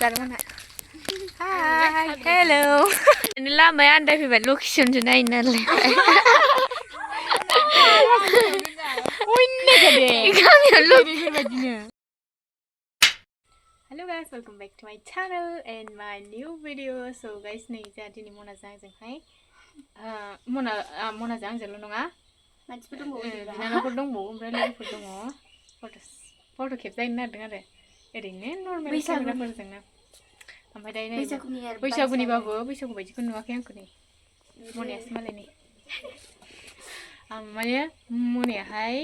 जादोंमोन hi hello' लामाया आन्दायफैबाय लकेसनसो नायनो नालाय Hello guys, welcome back to my channel and my new video. So guys, नै जोंहा दिनै मनाजों आंजोंहाय मनाजों आंजोंल' नङा मानसिफोर दंबावो बिनानावफोर दंबावो ओमफ्राय लोगोफोर दङ फट' खेबजाहैनो नागिरदों आरो ओरैनो नर्मेल केमेराफोरजोंनो ओमफ्राय दायो नै बैसागुनिबाबो बैसागु बायदिखौ नुवाखै आंखौ नै मनायासो मालाय नै माने मनायाहाय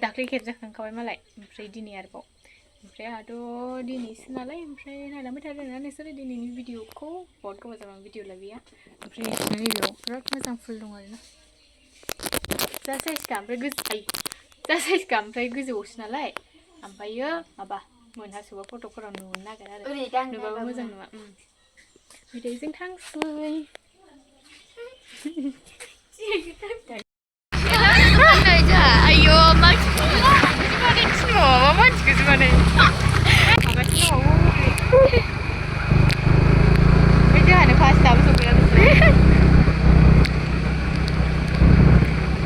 दाख्लै खेबजाखांखाबाय मालाय ओमफ्राय दिनै आरोबाव ओमफ्राय आंहाथ' दिनैसो नालाय ओमफ्राय नायलांबाय थादों ना नोंसोरो दिनैनि भिडिअखौ बहुत गोबाव जाबाय भिडिअ लाबोया ओमफ्राय नैबेयाव बिराद मोजां फुल दं आरोना जा साइजखा ओमफ्राय गोजौआवसो नालाय ओमफ्रायो माबा मोनहासोबा फट'फोराव नुनो नागिरा आरो नुबाबो मोजां नुवा बिदैजों थांसै ayo maksudku gimana semua maksudku gimana makasih mau aja ada pasta besok bilang dari mana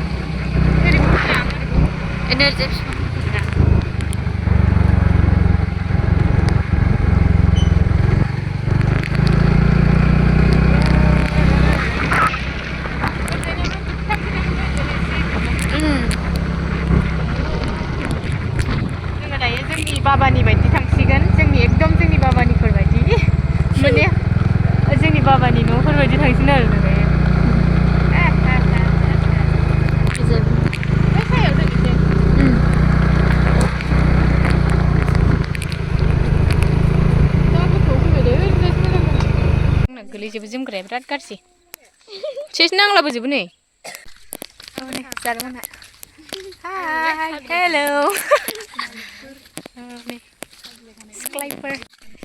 energi बाबानि बायदि थांसिगोन जोंनि एकदम जोंनि बाबानिफोर बायदि माने जोंनि बाबानि न'फोर बायदि थांसिगोन आरो नोङो गोलैजोबो जोमग्राया बिराद गाज्रि सेस नांलाबोजोबो नै जादोंमोन हाय हेल' सिख्लायफोर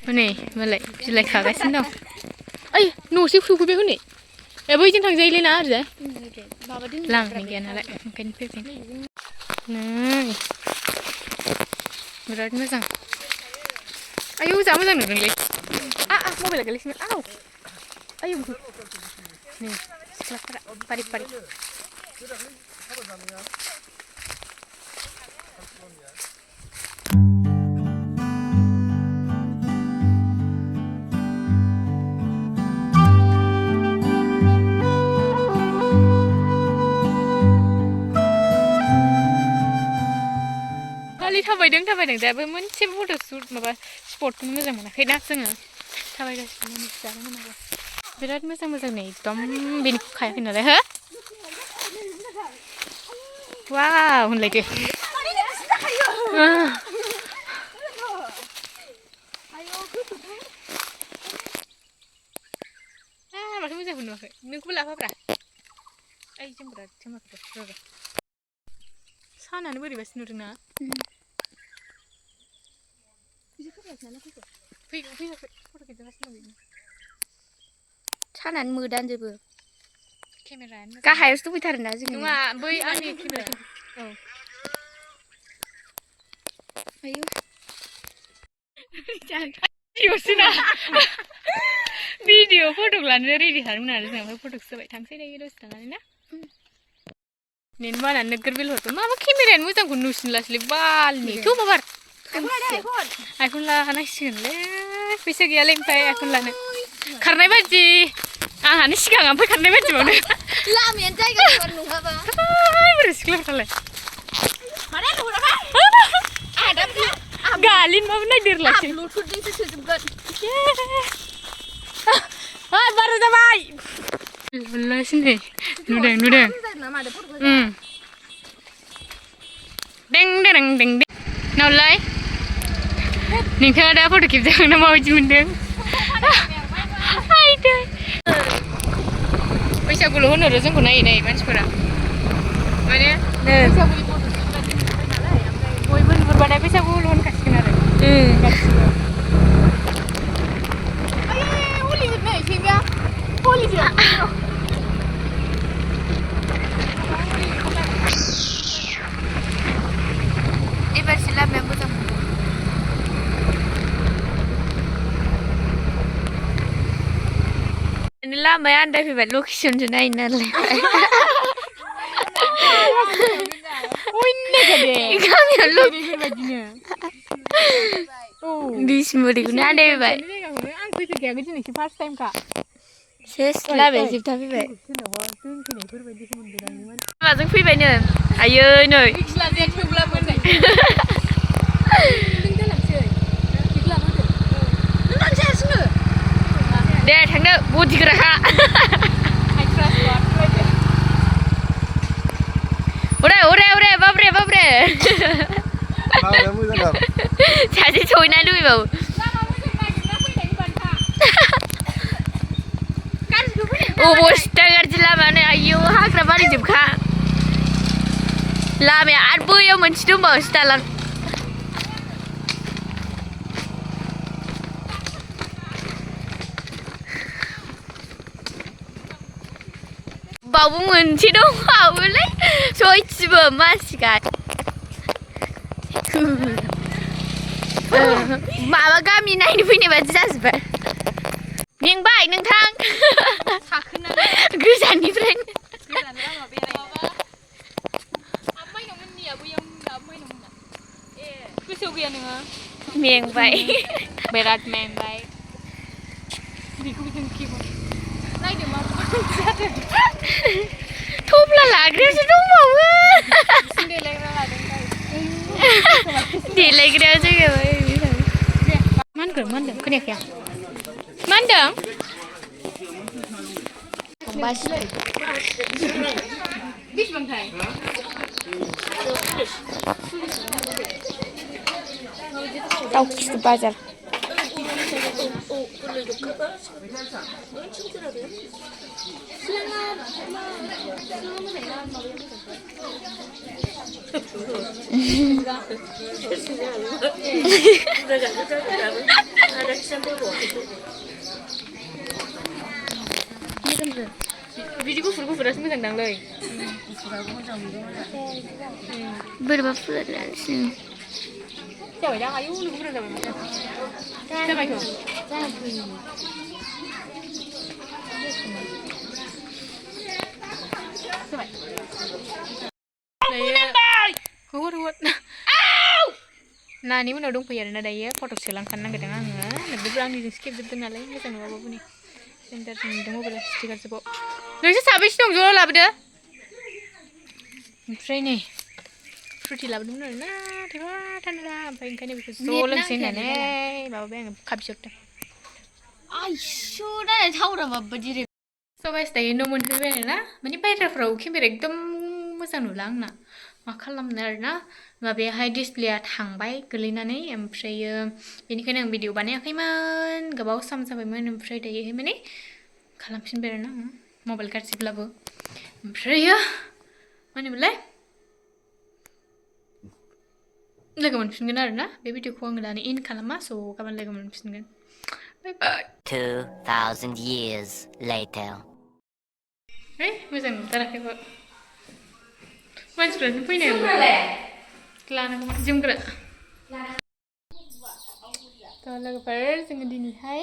हनै मालाय बिलाइ खागासिनो दं ओइ न'सो सौफैबाय हनै बैजों थांजायोलै ना ओरैजाय लामायानो गैया नालाय ओंखायनो फैबाय नै बिराद मोजां आयौ जा मोजां नुदोंलै मबाइला गोलैसिगोन आव आयौ नै सिख्लाफोरा पारि पारि थाबायदों दाबो मोनसे फट' शुट माबा स्पटखौनो मोजां मोनाखैना जोङो थाबायगासिनो जादोंमोन आरो बिराद मोजां नै एकदम बेनिखौ खायाखै नालाय हो वाव होनलायदो माथो मोजांखौ नुवाखै नोंखौबो लाफाब्रा ओइ जोमग्रा र' सानानो बोरैबासो नुदोंना सानानो मोदानजोबो केमेरायानो गाहायावसो दंफैथारोना जों नङा बै आंनि केमेरा औ आयौ भिडिअसोना भिडिअ फट' लानो रेडि खालामोन आरो जों ओमफ्राय फट'खौ सोबाय थांसै दायो दसे थांनानै ना नेट बानानै नोगोर बेल हरदों माबा केमेरायानो मोजांखौ नुसिनलासैलै बालनि थौ बाबार आइफन लानांसिगोनलै फैसा गैयालै ओमफ्राय आइफन लानो खारनाय बादि आंहानो सिगां ओमफ्राय खारनाय बादिबावनो लामायानो जायगा नङाबा बोरै सिख्लाफ्रालाय गालिनबाबो नायदेरलासै ब्लुटुथजोंसो सोजोबगोन बारा जाबाय लुलासै नै नुदों दें नावलाय नोंथाङा दा फट' खेबजागोन माबायदि मोनदों बैसागुल' होनो र' जोंखौ नायै मानसिफोरा माने बैसागुनि फट' खेबजागोन नालाय ओमफ्राय बयबो नुहुरबाथाय बैसागुल' होनखासिगोन आरो गासिबो हलिउद नै सैमा हलिजों एबारसो लामाया मोजां गामियावनो लामाया आन्दायफैबाय लकेसनसो नायनो नालाय गामियाव बिसमुरिखौनो आन्दायफैबाय आं फैफेरखायाखै दिनैसो फार्स्ट टाइमखा सेस लामाया जोबथा फैबाय लामाजों फैबायनो आयै नै दे थांनो बदिग्राखा उरे बाब्रे सासे सहैना लुबैबावो अबस्था गाज्रि लामानो आयौ हाग्रा बारिजोबखा लामाया आरो बैयाव मोनसे दंबावोसो दालां बावबो मोनसे दंबावोलै सयथिबो मानसिगा माबा गामि नायनो फैनाय बादि जाजोब्बाय मेंबाय नोंथां गोजाननिफ्रायनो गोसोआव गैया नोङो मेंबाय बिराद मेंबाय बेखौ जों खेबो नायदो मा जादों थफ्ला लाग्रायावसो दंबावो देलायग्रा लादों देलायग्रायाव जायगायाव मा होनदों खोनायाखै आं मा होनदों बेसेबांथाय दाउखिसो बाजार बिदि गुफुरासो मोजां दांलै बोरैबा फुलारसै जाबाय दा आयौ लोगो बुरजा जाबाय माथो जाबायथ' नानि उनाव दंफैयो आरोना दायो फट' सोलांखानो नागिरदों आङो नोंबो आंनिजों खेबजोबदों नालाय मोजां नङाबाबो नै सेन्टारजों नुदों मबाइला स्टिकारजोबाव नोंसोर साबेसे दं ज' लाबोदो ओमफ्राय नै फ्रुटि लाबोदोंमोन आरोना थेबा थान्दा ओमफ्राय ओंखायनो बेखौ ज' लोंसै होननानै माबाबाय आङो खाबिजोबदों आइसु नायनाय थावरा माबायदि रे सबाइस दायो न' मोनफैबाय आरोना माने बायह्राफ्राव केमेरा एकदम मोजां नुला आंना मा खालामनो आरोना माबायाहाय डिसप्लेया थांबाय गोलैनानै ओमफ्रायो बेनिखायनो आं भिडिअ बानायाखैमोन गोबाव सम जाबायमोन ओमफ्राय दायोहाय माने खालामफिनबाय आरोना आङो मबाइल गाज्रिब्लाबो ओमफ्रायो मा होनोमोनलाय लोगो मोनफिनगोन आरोना बे भिडिअखौ आङो दानो इन खालामा स' गाबोन लोगो मोनफिनगोन बाय बाय 2000 years later मोजां नुथाराखैबो मानसिफ्रानो फैनाय लानांगौमोन जोमग्रा थ' लोगोफोर जोङो दिनैहाय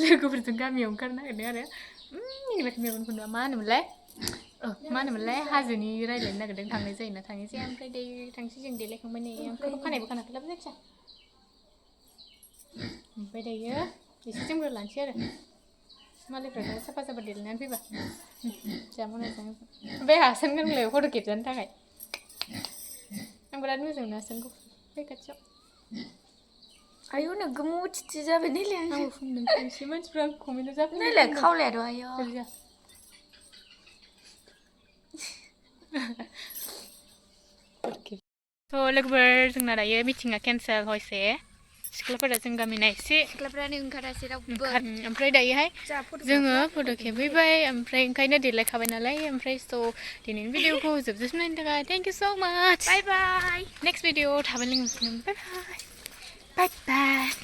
लोगोफोरजों गामियाव ओंखारनो नागिरदों आरो मिनिबाय मेगनखौनो मा होनोमोनलाय हाजोनि रायज्लायनो नागिरदों थांनाय जायोना थांनाय जाया ओमफ्राय दायो थांसै जों देलायखांबाय नै आं खानायबो खानाखैलाबो जायखिया ओमफ्राय दायो एसे जोमग्रा लानोसै आरो मालायफ्रा साफा साफा देलायनानै फैबा जा मोजां ओमफ्राय हासान गोरलै फट' खेबजानो थाखाय आं बिराद मोजां मोनो हासानखौ फै खाथियाव आयौ नोगोर मुथिथि जाबाय नायलाय आंबो फुनदों एसे मानसिफ्रा कमेन्टआव जाफैदों नायलाय खावलायाथ' आयौ थ' लोगोफोर जोंना दायो मिटिङा केन्सेल हयसे सिख्लाफोरा जों गामिना एसे सिख्लाफ्रानो ओंखारासै रावबो ओमफ्राय दायोहाय जोङो फट' खेबहैबाय ओमफ्राय ओंखायनो देलायखाबाय नालाय ओमफ्राय स' दिनैनि भिडिअखौ जोबजासिम नायनो थाखाय थेंक इउ स' माच बाय बाय नेक्स्ट भिडिअ थाबै लोगो मोनफिनगोन बाय बाय बाय बाय